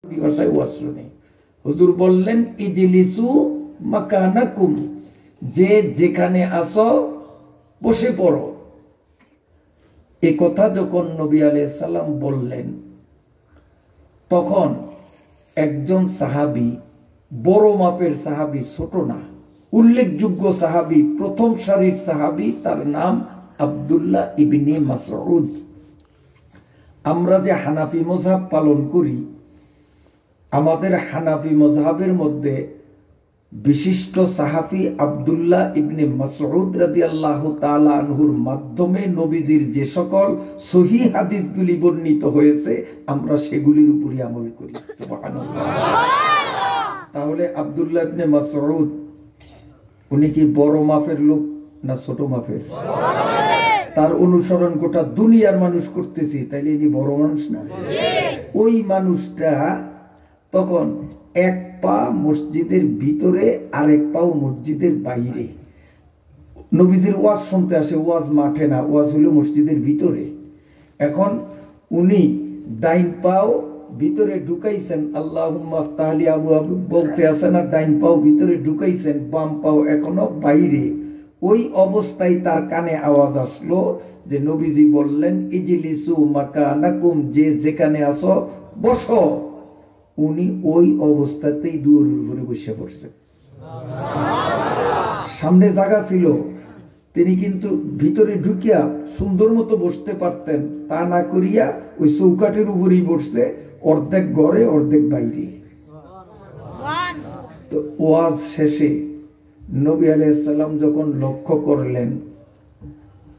ভাষায় ওয়াজ শুনি। হুজুর বললেন ইজলিসু মাকানাকুম, যে যেখানে আসো বসে পড়ো। এ কথা যখন নবী আলাইহিস সালাম বললেন, তখন একজন সাহাবী, বড় মাপের সাহাবী, ছোট না, উল্লেখযোগ্য সাহাবী, প্রথম সারির সাহাবী, তার নাম আব্দুল্লাহ ইবনে মাসউদ। আমরা যে হানাফি মযহাব পালন করি, আমাদের হানাফি মযহাবের মধ্যে বিশিষ্ট সাহাবী আব্দুল্লাহ ইবনে মাসউদ রাদিয়াল্লাহু তাআলা আনহুর মাধ্যমে নবীজির যে সকল সহিহ হাদিসগুলি বর্ণিত হয়েছে, আমরা সেগুলির উপরই আমল করি। সুবহানাল্লাহ। তাহলে আব্দুল্লাহ ইবনে মাসউদ উনি কি বড় মাপের লোক না ছোট মাপের? তার অনুসরণ গোটা দুনিয়ার মানুষ করতেছি, তাইলে ইনি বড় মানুষ না? ওই মানুষটা তখন এক পা মসজিদের ভিতরে, আরেক পাও মসজিদের বাইরে। নবীজির ওয়াজ শুনতে আসে, ওয়াজ মাঠে না, ওয়াজ হলো মসজিদের ভিতরে। এখন উনি ডাইন পাও ভিতরে ঢুকাইছেন, আল্লাহুম্মা আফতাহলি আবু আবু বলতে আছেন, আর ডাইন পাও ভিতরে ঢুকাইছেন, বাম পাও এখনো বাইরে। ওই অবস্থায় তার কানে আওয়াজ আসলো যে নবীজি বললেন ইজলিসু মাকানাকুম, যে যেখানে আসো বসো। উনি ওই অবস্থাতেই দুয়ারের উপরে বসে পড়ছে। সামনে জায়গা ছিল, তিনি কিন্তু ভিতরে ঢুকিয়া সুন্দর মতো বসতে পারতেন, তা না করিয়া ওই চৌকাঠের উপরেই বসছে, অর্ধেক ঘরে অর্ধেক বাইরে। তো ওয়াজ শেষে নবী আলাইহিস সালাম যখন লক্ষ্য করলেন,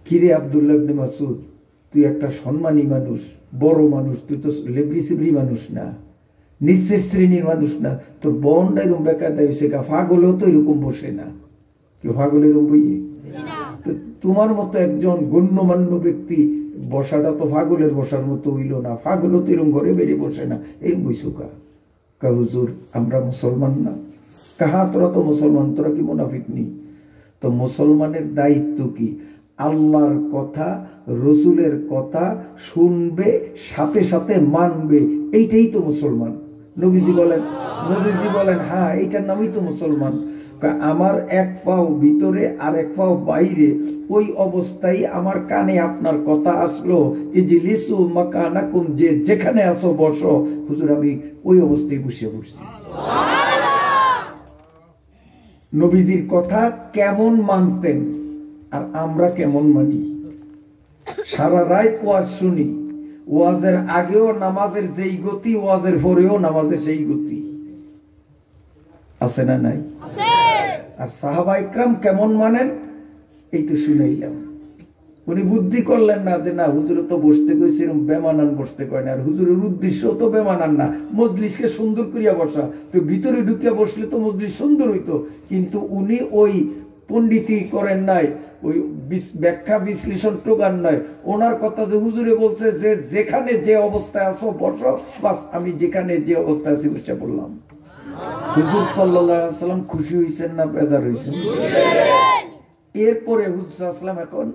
কিরে আব্দুল্লাহ ইবনে মাসউদ, তুই একটা সম্মানী মানুষ, বড় মানুষ, তুই তো লেবরি সিবরি মানুষ না, নিচের শ্রেণীর মানুষ না, তোর বনটা এরকম বেকায়দা হয়েছে, পাগলেও তো এরকম বসে না। কেউ পাগল এরকম বইয়ে? তো তোমার মতো একজন গণ্যমান্য ব্যক্তি বসাটা তো পাগলের বসার মতো হইল না, পাগলও তো এরকম ঘরে বেরিয়ে বসে না, এরকম বইছো কা? হুজুর আমরা মুসলমান না। কাহা তোরা তো মুসলমান, তোরা কি মুনাফিক নেই? তো মুসলমানের দায়িত্ব কি? আল্লাহর কথা, রসুলের কথা শুনবে, সাথে সাথে মানবে, এইটাই তো মুসলমান। নবীজি বলেন হ্যাঁ, এইটার নামই তো মুসলমান। আমার এক পাও ভিতরে আর এক পাও বাইরে, ওই অবস্থায় আমার কানে আপনার কথা আসলো ইজলিসু মাকানাকুম, যে যেখানে আসো বসো। হুজুর আমি ওই অবস্থায় বসে পড়ছি। নবীজির কথা কেমন মানতেন আর আমরা কেমন মানি? সারা রাত ওয়াজ শুনি, ওয়াজের আগেও নামাজের যেই গতি, ওয়াজের পরেও নামাজের সেই গতি আছে না নাই? আর সাহাবা ইকরাম কেমন মানেন এই তো শুনাইলাম। উনি বুদ্ধি করলেন না যে না হুজুর তো বসতে কইছে, এরকম বেমানান বসতে কয় না, আর হুজুরের উদ্দেশ্য তো বেমানান না, মজলিসকে সুন্দর করিয়া বসা। তো ভিতরে ঢুকিয়া বসলে তো মজলিস সুন্দর হইতো, কিন্তু উনি ওই পণ্ডিতি করেন নাই, ওই ব্যাখ্যা বিশ্লেষণ টোকান নাই। ওনার কথা যে হুজুরে বলছে যে যেখানে যে অবস্থায় আছো বসো, বাস আমি যেখানে যে অবস্থায় আছি বসে পড়লাম। হুজুর সাল্লাল্লাহু আলাইহি ওয়াসাল্লাম খুশি হইছেন না বেজার হইছেন? এরপরে হুজুর সাল্লাল্লাহু আলাইহি ওয়াসাল্লাম এখন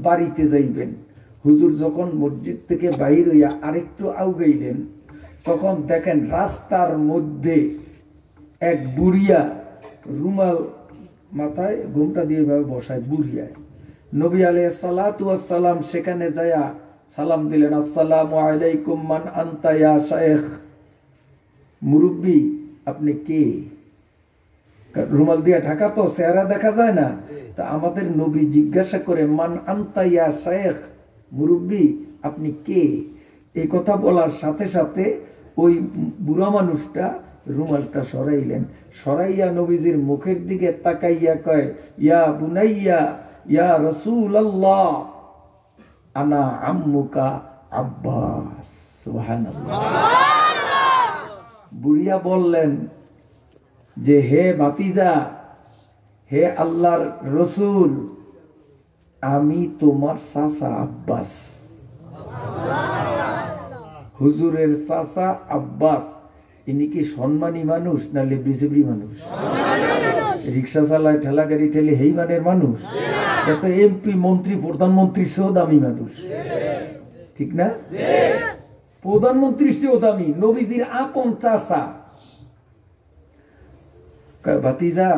বাড়িতে যাইবেন। হুজুর যখন মসজিদ থেকে বাইর হইয়া আরেকটু আউগাইলেন, তখন দেখেন রাস্তার মধ্যে এক বুড়িয়া রুমাল মাথায় ঘুমটা দিয়ে ভাবে বসায়, বুড়িয়ায়। নবী আলাইহিস সালাতু ওয়াস সালাম সেখানে যায়া সালাম দিলেন, আসসালামু আলাইকুম মান আনতা ইয়া শাইখ, মুরব্বি আপনি কে? রুমাল দিয়ে ঢাকা তো চেহারা দেখা যায় না। তা আমাদের নবী জিজ্ঞাসা করে মান আনতা ইয়া শাইখ, মুরব্বি আপনি কে? এই কথা বলার সাথে সাথে ওই বুড়া মানুষটা রুমালটা সরাইলেন, সরাইয়া নবীজির মুখের দিকে তাকাইয়া কয়, ইয়া বুনাইয়া ইয়া রাসূলুল্লাহ আনা আম্মুকা আব্বাস। সুবহানাল্লাহ। বুড়িয়া বললেন যে হে ভাতিজা, হে আল্লাহর রসুল, আমি তোমার চাচা আব্বাস। হুজুরের চাচা আব্বাস, ইনি কি সম্মানী মানুষ না লেবরি মানুষ? রিক্সা চালায়, ঠেলা গাড়ি ঠেলে হেই মানের মানুষ? এত এমপি মন্ত্রী প্রধানমন্ত্রীর সহ দামি মানুষ, ঠিক না? প্রধানমন্ত্রীর চেয়েও দামি, নবীজির আপন চাচা। ভাতিজা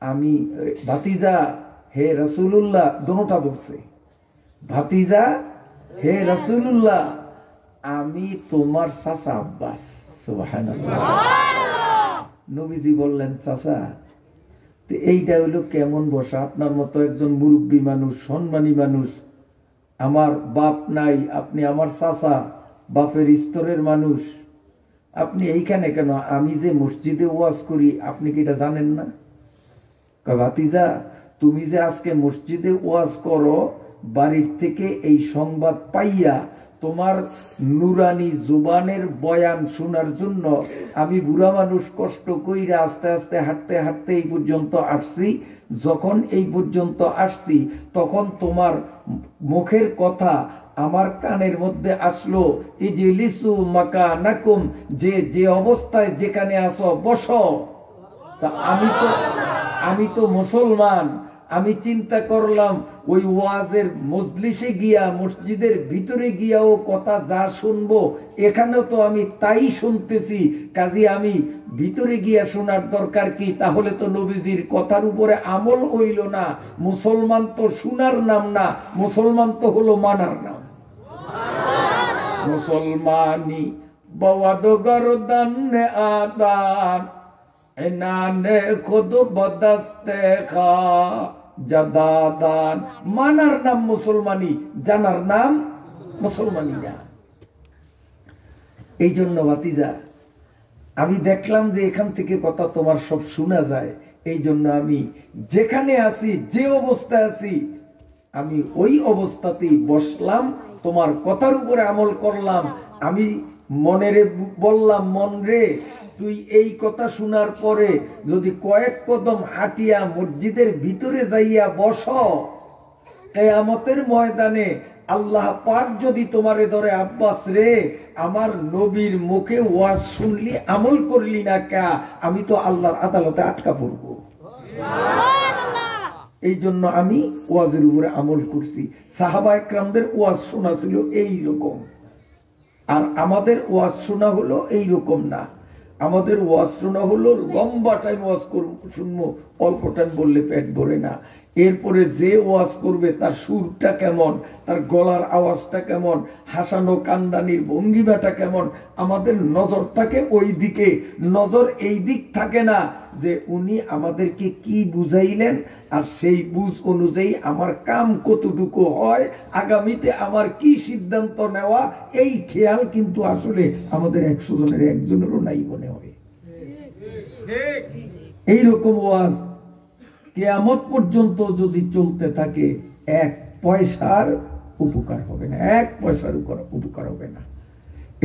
আমি, ভাতিজা হে রাসূলুল্লাহ, দোনোটা বলছে, ভাতিজা হে রাসূলুল্লাহ আমি তোমার চাচা আব্বাস। সুবহানাল্লাহ। নবীজি বললেন চাচা এইটা হলো কেমন বসা? আপনার মতো একজন মুরব্বী মানুষ, সম্মানী মানুষ, আমার বাপ নাই, আপনি আমার চাচা, বাপের স্তরের মানুষ, আপনি এইখানে কেন? আমি যে মসজিদে ওয়াজ করি আপনি কি এটা জানেন না? ভাতিজা তুমি যে আজকে মসজিদে ওয়াজ করো, বাড়ির থেকে এই সংবাদ পাইয়া তোমার নুরানি জুবানের বয়ান শোনার জন্য আমি বুড়া মানুষ কষ্ট কইরা আস্তে আস্তে হাঁটতে হাঁটতে এই পর্যন্ত আসছি। যখন এই পর্যন্ত আসছি তখন তোমার মুখের কথা আমার কানের মধ্যে আসলো, ইজলিসু মাকানাকুম, যে যে অবস্থায় যেখানে আসো বসো। আমি তো মুসলমান, আমি চিন্তা করলাম ওই ওয়াজের মজলিসে গিয়া, মসজিদের ভিতরে গিয়াও কথা যা শুনবো এখানেও তো আমি তাই শুনতেছি, কাজে আমি ভিতরে গিয়া শোনার দরকার কি? তাহলে তো নবীজির কথার উপরে আমল হইল না। মুসলমান তো শোনার নাম না, মুসলমান তো হলো মানার নাম। মুসলমানি বওয়াদ গরদান আদান এনানে খুদ বদস্তে খা জাদাদান। মানার নাম মুসলমানি, জানার নাম মুসলমানি না। এই জন্য ভাতিজা আমি দেখলাম যে এখান থেকে কথা তোমার সব শোনা যায়, এই জন্য আমি যেখানে আছি, যে অবস্থায় আছি, আমি ওই অবস্থাতেই বসলাম, তোমার কথার উপরে আমল করলাম। আমি মনেরে বললাম, মন রে তুই এই কথা শোনার পরে যদি কয়েক কদম হাঁটিয়া মসজিদের ভিতরে যাইয়া বস, কিয়ামতের ময়দানে আল্লাহ পাক যদি তোমারে ধরে, আব্বাস রে আমার নবীর মুখে ওয়াজ শুনলি, আমল করলি না কা, আমি তো আল্লাহর আদালতে আটকা পড়ব। এই জন্য আমি ওয়াজের উপরে আমল করছি। সাহাবা একরামদের ওয়াজ শোনা ছিল এই রকম, আর আমাদের ওয়াজ শোনা হলো এই রকম না। আমাদের ওয়াজ শোনা হলো লম্বা টাইম ওয়াজ শুনবো, অল্প টাইম বললে পেট ভরে না। এরপরে যে ওয়াজ করবে তার সুরটা কেমন, তার গলার আওয়াজটা কেমন, হাসানো কান্দানির ভঙ্গিমাটা কেমন, আমাদের নজর থাকে ওই দিকে। নজর এই দিক থাকে না যে উনি আমাদেরকে কি বুঝাইলেন, আর সেই বুঝ অনুযায়ী আমার কাম কতটুকু হয়, আগামীতে আমার কি সিদ্ধান্ত নেওয়া, এই খেয়াল কিন্তু আসলে আমাদের 100 জনের একজনেরও নাই মনে হয়। এইরকম ওয়াজ কিয়ামত পর্যন্ত যদি চলতে থাকে, 1 পয়সার উপকার হবে না, 1 পয়সার উপকার হবে না।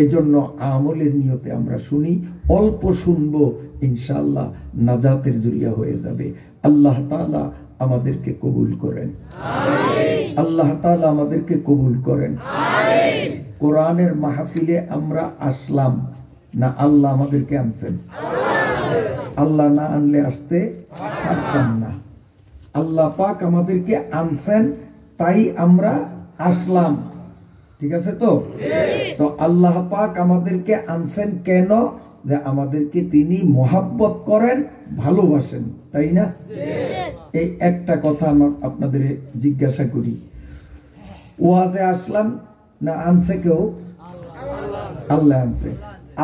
এজন্য আমলের নিয়তে আমরা শুনি, অল্প শুনবো, ইনশাআল্লাহ নাজাতের জরিয়া হয়ে যাবে। আল্লাহ তাআলা আমাদেরকে কবুল করেন, আল্লাহ তাআলা আমাদেরকে কবুল করেন। কোরআনের মাহফিলে আমরা আসলাম না, আল্লাহ আমাদেরকে আনছেন। আল্লাহ না আনলে আসতে পারতাম না। আল্লাহ পাক আমাদেরকে আনছেন, তাই আমরা আসলাম। ঠিক আছে তো? তো আল্লাহ পাক আমাদেরকে আনছেন কেন? যে আমাদেরকে তিনি মহাব্বত করেন, ভালোবাসেন, তাই না? এই একটা কথা আমার আপনাদের জিজ্ঞাসা করি, ওয়াজে আসলাম না আনছে কেউ? আল্লাহ আনছে।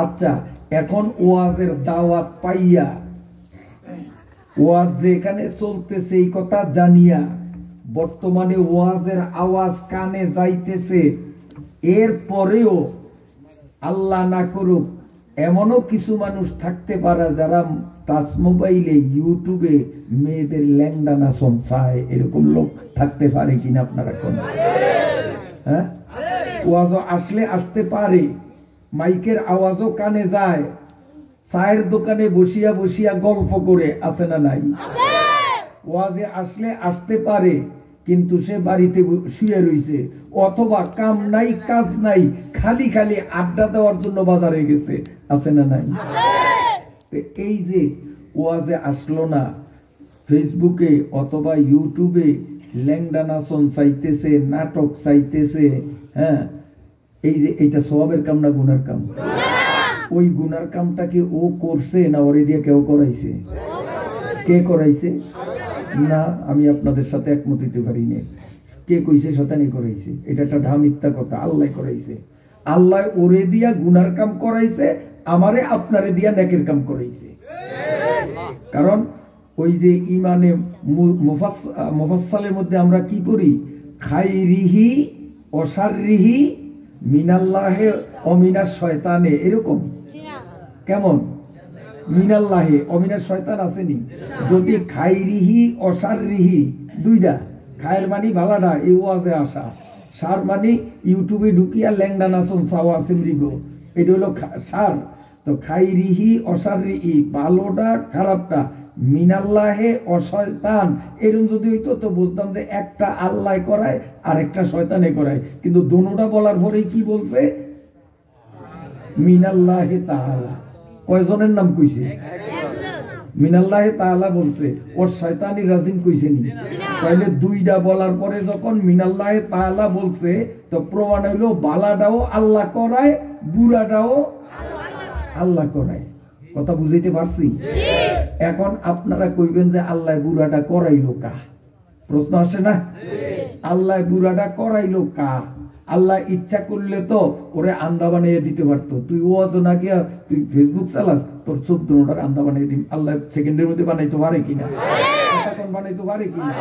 আচ্ছা, এখন ওয়াজের দাওয়াত পাইয়া, ওয়াজ যেখানে চলতেছে এই কথা জানিয়া, বর্তমানে ওয়াজের আওয়াজ কানে যাইতেছে, এর পরেও আল্লাহ না করুক এমনও কিছু মানুষ থাকতে পারে যারা টাচ মোবাইলে, ইউটিউবে মেয়েদের ল্যাংডা নাচন চায়, এরকম লোক থাকতে পারে কিনা আপনারা কোন? হ্যাঁ, ওয়াজও আসলে আসতে পারে, মাইকের আওয়াজও কানে যায়, চায়ের দোকানে বসিয়া বসিয়া গল্প করে, আছে না নাই? ওয়াজে আসলে আসতে পারে, কিন্তু সে বাড়িতে শুয়ে রইছে, অথবা কাম নাই কাজ নাই, খালি খালি আড্ডা দেওয়ার জন্য বাজারে গেছে, আছে না নাই? এই যে ওয়াজে আসলো না, ফেসবুকে অথবা ইউটিউবে ল্যাংডা নাচন চাইতেছে, নাটক চাইতেছে, হ্যাঁ, এই যে এটা সওয়াবের কাম না গুনার কাম? ওই গুনার কামটা কি ও করছে না ওরে দিয়ে কেউ করাইছে? কে করাইছে? না, আমি আপনাদের সাথে একমত হইতে পারি না। কে কইছে শয়তানি করাইছে? এটা একটা ঢা মিথ্যা কথা। আল্লাহ করাইছে। আল্লাহ ওরে দিয়া গুনার কাম করাইছে, আমারে আপনারে দিয়া নেকের কাম করাইছে। কারণ ওই যে ইমানে মুফাসসালের মধ্যে আমরা কি পড়ি? খাইরিহি ও শাররিহি মিনাল্লাহে ও মিনাশ শয়তানে, এরকম। কেমন? মিনাল্লাহে ও মিনাশ শয়তান আসেনি? যদি খাইরিহি ও শাররিহি দুইটা, খায়ের মানে ভালাডা এই ওয়াজে আসা, সার মানে ইউটিউবে ঢুকিয়া ল্যাংডা নাচন সাওয়া সিমরিগো, এটা হলো সার। তো খাইরিহি ও শাররিহি, ভালোটা খারাপটা, মিনাল্লাহে ও শয়তান, এরকম যদি হইতো তো বুঝতাম যে একটা আল্লাহ করায় আর একটা শয়তানে করায়। কিন্তু দোনোটা বলার পরেই কি বলছে? মিনাল্লাহে তাআলা। কয়জনের নাম কইছে? মিনাল্লাহে তাআলা বলছে। ও শয়তানি রাজিম কইছে নি? তাহলে দুইটা বলার পরে যখন মিনাল্লাহে তাআলা বলছে, তো প্রমাণ হইলো বালাটাও আল্লাহ করায়, বুড়াটাও আল্লাহ করায়। কথা বুঝাইতে পারছি? এখন আপনারা কইবেন যে আল্লাহ বুড়াটা করাইলো কা? প্রশ্ন আসে না? আল্লাহ বুড়াটা করাইলো কা? আল্লাহ ইচ্ছা করলে তো ওরে আন্দা বানিয়ে দিতে পারতো। তুই ওয়াজ না গিয়া তুই ফেসবুক চালাস, তোর 14টার আন্দা বানিয়ে দিন। আল্লাহ সেকেন্ডের মধ্যে বানাইতে পারে কিনা? বানাইতে পারে কিনা?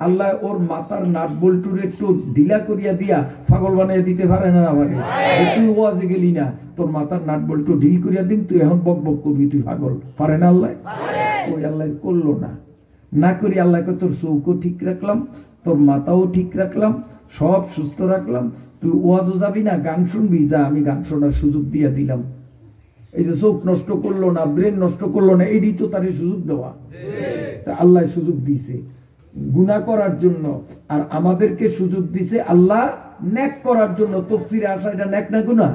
আল্লাহ ওর মাথার নাট বল্টুর একটু ঢিলা করিয়া দিয়া পাগল বানিয়ে দিতে পারে না? আমাকে তুই ওয়াজে গেলি না, তোর মাথার নাট বল্টু ঢিল করিয়া দিন, তুই এখন বক বক করবি, তুই পাগল। পারে না আল্লাহ? ওই আল্লাহ করলো না। না করি আল্লাহকে তোর চৌকো ঠিক রাখলাম, তোর মাথাও ঠিক রাখলাম, সব সুস্থ রাখলাম, তুই ওয়াজও যাবি না, গান শুনবি, যা আমি গান শোনার সুযোগ দিয়া দিলাম। এই যে চোখ নষ্ট করলো না, ব্রেন নষ্ট করলো না, এটাই তো তার সুযোগ দেওয়া। আল্লাহ সুযোগ দিছে গুনাহ করার জন্য, আর আমাদেরকে সুযোগ দিছে আল্লাহ নেক করার জন্য। তাফসীরে আসা এটা নেক না গুনাহ?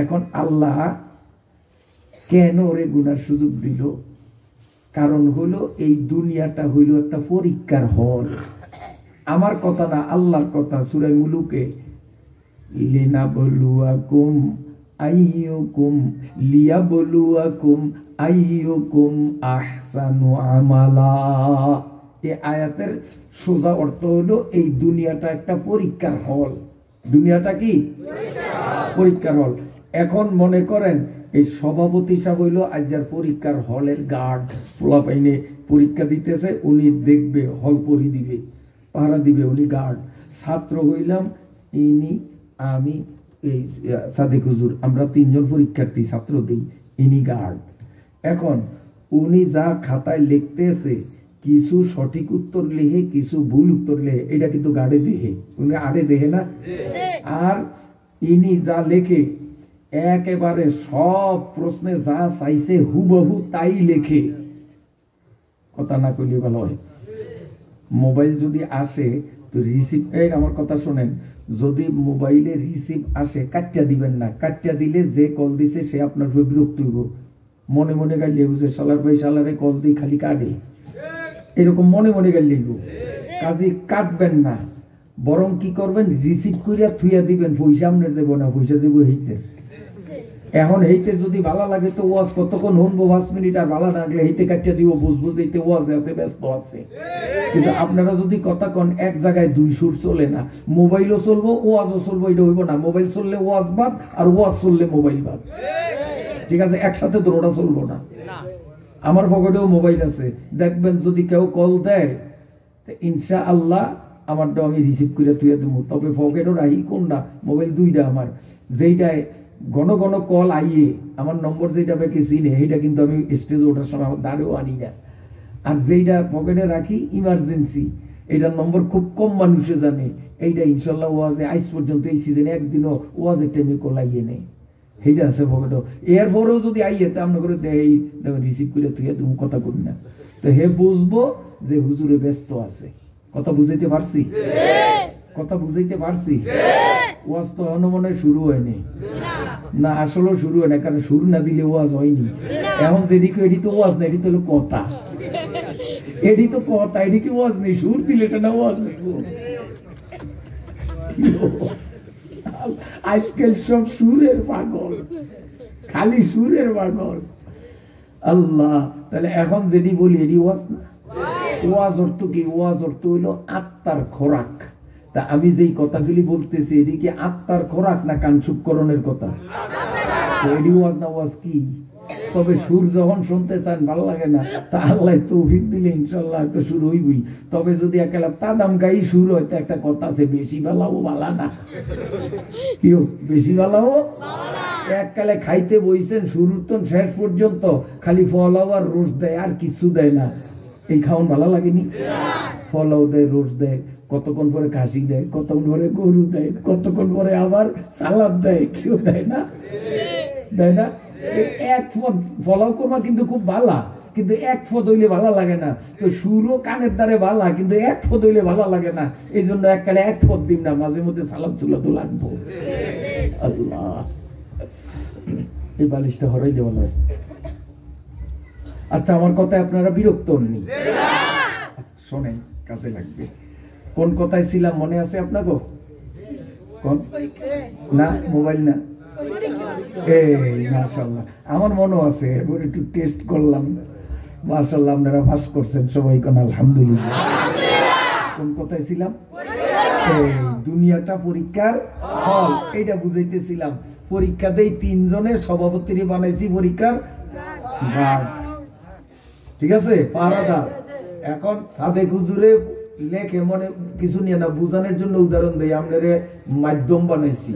এখন আল্লাহ কেন ওরে গুনার সুযোগ দিল? কারণ হলো এই দুনিয়াটা হইল একটা পরীক্ষার হল। আমার কথা না, আল্লাহর কথা। সূরা মুলুকে লিনাবলুয়াকুম আইয়ুকুম লিয়াবলুয়াকুম আইয়ুকুম আহসানু আমালা। এই আয়াতের সোজা অর্থ হলো এই দুনিয়াটা একটা পরীক্ষার হল। দুনিয়াটা কি পরীক্ষার হল। এখন মনে করেন এই সভাপতি সাহেব হইলো আজকের পরীক্ষার হলের গার্ড। পোলা পাইনে পরীক্ষা দিতেছে, উনি দেখবে, হল পরি দিবে, পাহারা দিবে, উনি গার্ড। ছাত্র হইলাম ইনি, আমি, এই সাদেক হুজুর, আমরা তিনজন পরীক্ষার্থী ছাত্র দিই, ইনি গার্ড। এখন উনি যা খাতায় লিখতেছে, কিছু সঠিক উত্তর লেহে, কিছু ভুল উত্তর লেহে, এটা কিন্তু গার্ডে দেহে, উনি আড়ে দেহে না। আর ইনি যা লেখে একেবারে সব প্রশ্নে যা চাইছে হুবহু তাই লেখে। কথা না কইলে ভালো হয়। মোবাইল যদি আসে তো রিসিভ, এই আমার কথা শোনেন, যদি মোবাইলে রিসিভ আসে কাটিয়া দিবেন না। কাটিয়া দিলে যে কল দিছে সে আপনার বিরক্ত হইব, মনে মনে গাইলে বুঝে শালার ভাই শালারে কল দিই খালি কাটে, এরকম মনে মনে গাইলে কাজে কাটবেন না। বরং কি করবেন, রিসিভ করিয়া থুইয়া দিবেন। পয়সা আপনার যাবো না, পয়সা যাবো হইতে। এখন হইতে যদি ভালো লাগে তো ওয়াজ কতক্ষণ শুনবো, 5 মিনিট, আর ভালো লাগলে হইতে কাটিয়া দিব, বুঝবো যে হইতে ওয়াজ আছে, ব্যস্ত আছে। কিন্তু আপনারা যদি কথা কন এক জায়গায় দুই সুর চলে না, মোবাইলও চলবো ওয়াজও চলবো, এটা হইব না। মোবাইল চললে ওয়াজ বাদ, আর ওয়াজ চললে মোবাইল বাদ, ঠিক আছে? একসাথে তো ওটা চলবো না। আমার পকেটেও মোবাইল আছে, দেখবেন যদি কেউ কল দেয় ইনশাআল্লাহ আমারটা আমি রিসিভ করে তুই দেবো। তবে পকেটও রাখি কোনটা, মোবাইল দুইটা আমার, যেইটায় ঘন ঘন কল আইয়ে আমার নম্বর যেটা বেঁকে চিনে, সেইটা কিন্তু আমি স্টেজে ওঠার সময় আমার দাঁড়েও আনি না। আর যেইটা পকেটে রাখি ইমার্জেন্সি, এইটার নম্বর খুব কম মানুষে জানে, এইটা ইনশাল্লাহ ওয়াজে আইস পর্যন্ত এই সিজনে একদিনও ওয়াজের টাইমে কল আইয়ে নেই, সেইটা আছে পকেটও। এরপরেও যদি আইয়ে তা আমরা করে দেয় রিসিভ করে তুই তুমি কথা করি না, তো হে বুঝবো যে হুজুরে ব্যস্ত আছে। কথা বুঝাইতে পারছি? কথা বুঝাইতে পারছি? ওয়াজ তো মনে শুরু হয়নি না, আসলে শুরু হয় না, কারণ শুরু না দিলে ওয়াজ হয়নি। এখন যেটি এটি তো ওয়াজ না, এটি তো কথা, এটি তো কথা, এটি কি ওয়াজ নেই? সুর দিলে এটা না ওয়াজ। আজকাল সব সুরের পাগল, খালি সুরের পাগল। আল্লাহ, তাহলে এখন যেটি বলি এটি ওয়াজ না। ওয়াজ অর্থ কি? ওয়াজ অর্থ হইলো আত্মার খোরাক। তা আমি যেই কথাগুলি বলতেছি এটি কি আত্মার খোরাক না কানসুকরণের কথা? এটি ওয়াজ না? ওয়াজ কি? তবে সুর যখন শুনতে চান ভালো লাগে না, তা আল্লাহ তৌফিক দিলে ইনশাল্লাহ তো সুর হইবই। তবে যদি একেলা তাদাম গাই সুর হয়তো একটা কথা আছে, বেশি ভালাও ভালা না। কি বেশি ভালাও? এককালে খাইতে বইছেন শুরুর তো শেষ পর্যন্ত খালি ফলাও আর রোজ দেয়, আর কিছু দেয় না। এই খাওন ভালো লাগেনি? ফলাও দেয়, রোজ দেয়, কতক্ষণ পরে খাসি দেয়, কতক্ষণ পরে গরু দেয়, কতক্ষণ পরে আবার সালাদ দেয়। কেউ দেয় না? দেয় না? এক পদ ফলাও করবা কিন্তু খুব ভালা, কিন্তু এক পদ হইলে ভালো লাগে না। তো সুরও কানের দ্বারে ভালা, কিন্তু এক পদ হইলে ভালো লাগে না। এই জন্য এককালে এক পদ দিন না, মাঝে মধ্যে সালাদ চুলা তো লাগবো। আল্লাহ, এই বালিশটা হরাই দেওয়া নয়। আচ্ছা, আমার কথায় আপনারা বিরক্ত হননি? শোনেন, কাজে লাগবে। কোন কথায় ছিলাম মনে আছে আপনাকে? কোন না? মোবাইল না? মাশাআল্লাহ, আমার মনে আছে। এবার একটু টেস্ট করলাম। মাশাআল্লাহ, আপনারা পাস করছেন সবাই, কোন আলহামদুলিল্লাহ। কোন কথায় ছিলাম? দুনিয়াটা পরীক্ষার হল, এইটা বুঝাইতেছিলাম। পরীক্ষা দেই তিনজনের সভাপতিরে বানাইছি পরীক্ষার গার্ড, ঠিক আছে, পাহারাদার। এখন সাদেক হুজুরে লেখে, মনে কিছু নিয়ে না, বুঝানোর জন্য উদাহরণ দেই, আপনারে মাধ্যম বানাইছি।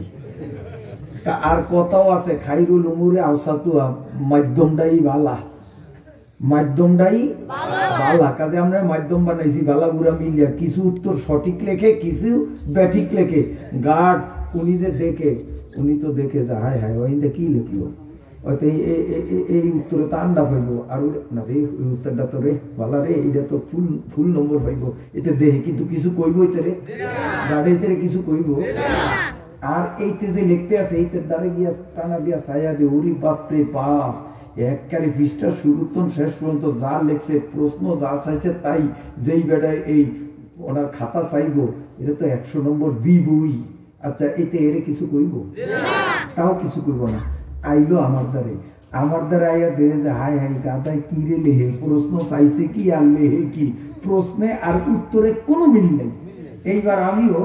আর কথাও আছে, খাইরুল উমুরে আওসাতুহা, মাধ্যমটাই বালা, মাধ্যমটাই বালা। কাজে আমরা মাধ্যম বানাইছি বালা বুড়া মিলিয়া। কিছু উত্তর সঠিক লেখে, কিছু ব্যাঠিক লেখে। গার্ড উনি যে দেখে, উনি তো দেখে যে হায় হায় ওইটা কি লিখলো, হয়তো এই উত্তরে তো আন্ডা পাইব, আর না রে ওই উত্তরটা তো রে বালা রে, এইটা তো ফুল নম্বর পাইব, এতে দেহে কিন্তু কিছু কইব, এতে রে গার্ড এতে কিছু কইব। আর এইতে যে লিখতে আছে, এইতে দ্বারে গিয়া টানা দিয়া ছায়া দিয়ে, ওরি বাপরে বাপ, একবারে পৃষ্ঠা শুরুতন শেষ পর্যন্ত যা লেখছে, প্রশ্ন যা চাইছে তাই। যেই বেটায় এই ওনার খাতা চাইব, এটা তো 100 নম্বর দিবই। আচ্ছা, এতে এরে কিছু কইব? তাও কিছু কইব না। আইলো আমার দ্বারে আইয়া দেখে যে হাই হাই গাদায় কি রে লেহে, প্রশ্ন চাইছে কি আর লেহে কি, প্রশ্নে আর উত্তরে কোনো মিল নেই। এইবার আমিও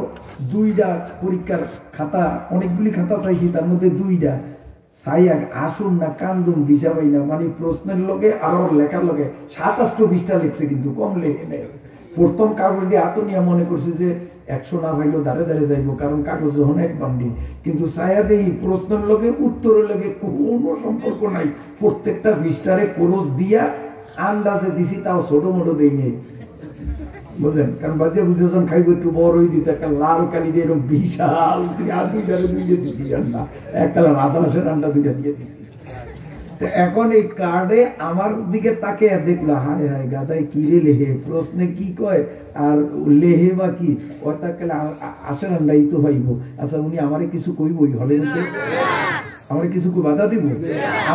2টা পরীক্ষার খাতা, অনেকগুলি খাতা চাইছি, তার মধ্যে 2টা চাইয়া আসুন না কান্দুন বিষাবাই না, মানে প্রশ্নের লগে আর লেখার লগে 27 পৃষ্ঠা লিখছে, কিন্তু কম লেখে নেই। প্রথম কাগজ দিয়ে হাতে নিয়ে মনে করছে যে 100 না পাইলেও দাঁড়ে দাঁড়ে যাইব, কারণ কাগজ যখন এক বান্ডিল। কিন্তু ছায়া দেই প্রশ্নের লগে উত্তরের লগে কোনো সম্পর্ক নাই। প্রত্যেকটা পৃষ্ঠারে কোরস দিয়া আন্দাজে দিছি, তাও ছোট মোটো দেই নেই, বুঝলেন? কারণ বাচ্চা বুঝে যখন খাইব একটু বড়ই দিতে, একটা লাল কালি দিয়ে এরকম বিশাল দিয়ে দিচ্ছি, রান্না এক কালার আদা রসের রান্না 2টা দিয়ে দিচ্ছি। এখন এই কার্ডে আমার দিকে তাকে দেখলো, হায় হায় গাদায় কি রে লেহে, প্রশ্নে কি কয় আর লেহে বা কি, আসে রান্নাই তো হইব। আচ্ছা, উনি আমারে কিছু কইব ওই হলে মধ্যে? আমার কিছু বাধা দিব?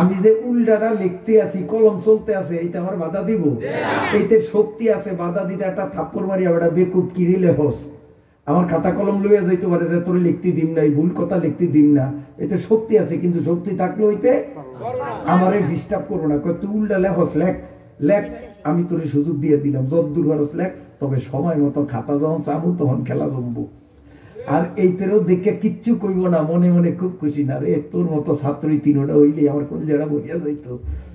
আমি যে উল্টাটা লিখতে আছি, কলম চলতে আছে, এইটা আমার বাধা দিব? এইতে শক্তি আছে বাধা দিতে, একটা থাপ্পড় মারি ওটা বেকুব কিরে লেহস, আমার খাতা কলম লইয়া যাইতে পারে যে তোরে লিখতে দিম না, এই ভুল কথা লিখতে দিম না। এতে শক্তি আছে, কিন্তু শক্তি থাকলে হইতে আমারে ডিস্টার্ব করবো না। তুই উল্টা লেখস, লেখ, আমি তোরে সুযোগ দিয়ে দিলাম, যদ্দূর হরস লেখ, তবে সময় মতো খাতা যখন চামু তখন খেলা জমবো। আর এইতেও দেখে কিচ্ছু কইব না, মনে মনে খুব খুশি, না রে তোর মতো ছাত্রই 3টা হইলে আমার কোন জায়গা বলিয়া যাইতো,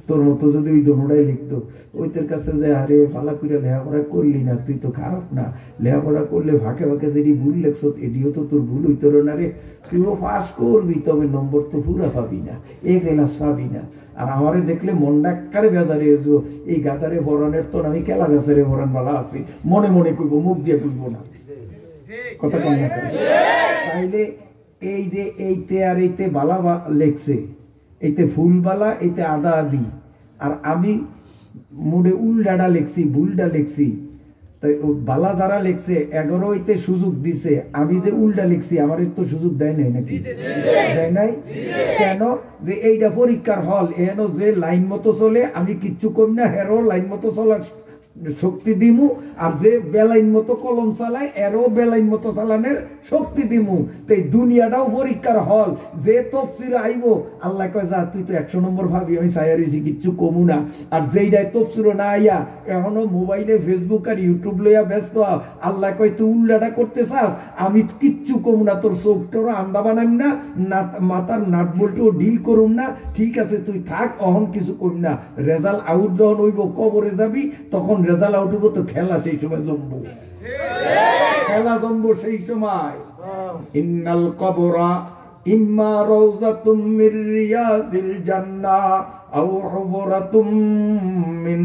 তোর মতো যদি ওই দোনোটাই লিখতো। ওইটার কাছে যে আরে ভালো করে লেখাপড়া করলি না, তুই তো খারাপ না, লেখাপড়া করলে ফাঁকে ফাঁকে যেটি ভুল লেখছ এটিও তো তোর ভুল হইতো না রে, তুইও পাস করবি, তবে নম্বর তো পুরা পাবি না, এ ক্লাস পাবি না। আর আমারে দেখলে মন ডাক্কারে বেজারে এসো, এই গাদারে ভরানের তো আমি কেলা গাছের ভরান বালা আছি, মনে মনে কইব, মুখ দিয়ে কইব না, কথা কম না। তাইলে এই যে এইতে আর এইতে বালা লেখছে, এইতে ফুল বালা, এইতে আদা আদি, আর আমি মুডে উল্টাটা লেখছি, ভুলটা লেখছি। তাই বালা যারা লেখছে 11 হইতে সুযোগ দিছে, আমি যে উল্টা লিখছি আমার তো সুযোগ দেয় নাই নাকি? দেয় নাই কেন? যে এইটা পরীক্ষার হল, এনো যে লাইন মতো চলে, আমি কিচ্ছু কম না, হেরো লাইন মতো চলার শক্তি দিমু, আর যে বেলাইন মতো কলম চালায় এরও বেলাইন মতো চালানের শক্তি দিমু। তো এই দুনিয়াটাও পরীক্ষার হল। যে তফসির আইব আল্লাহ কয় যা তুই তো 100 নম্বর ভাবি, আমি চাইয়ারিছি কিচ্ছু কমু না। আর যেইটাই তফসির না আইয়া এখনো মোবাইলে ফেসবুক আর ইউটিউব লইয়া ব্যস্ত, আল্লাহ কয় তুই উল্টাটা করতে চাস, আমি কিচ্ছু কমু না, তোর চোখটারও আন্দা বানাইম না, মাথার নাট বল্টুও ডিল করুম না, ঠিক আছে তুই থাক, অহন কিছু কম না। রেজাল্ট আউট যখন হইব কবরে যাবি, তখন রেজাল্ট আউট হইব, তো খেলা সেই সময় জমবো, খেলা জমবো সেই সময়। ইন্নাল কবরা ইম্মা রাউযাতুম মির রিয়াজিল জান্নাহ আও হুফরাতুম মিন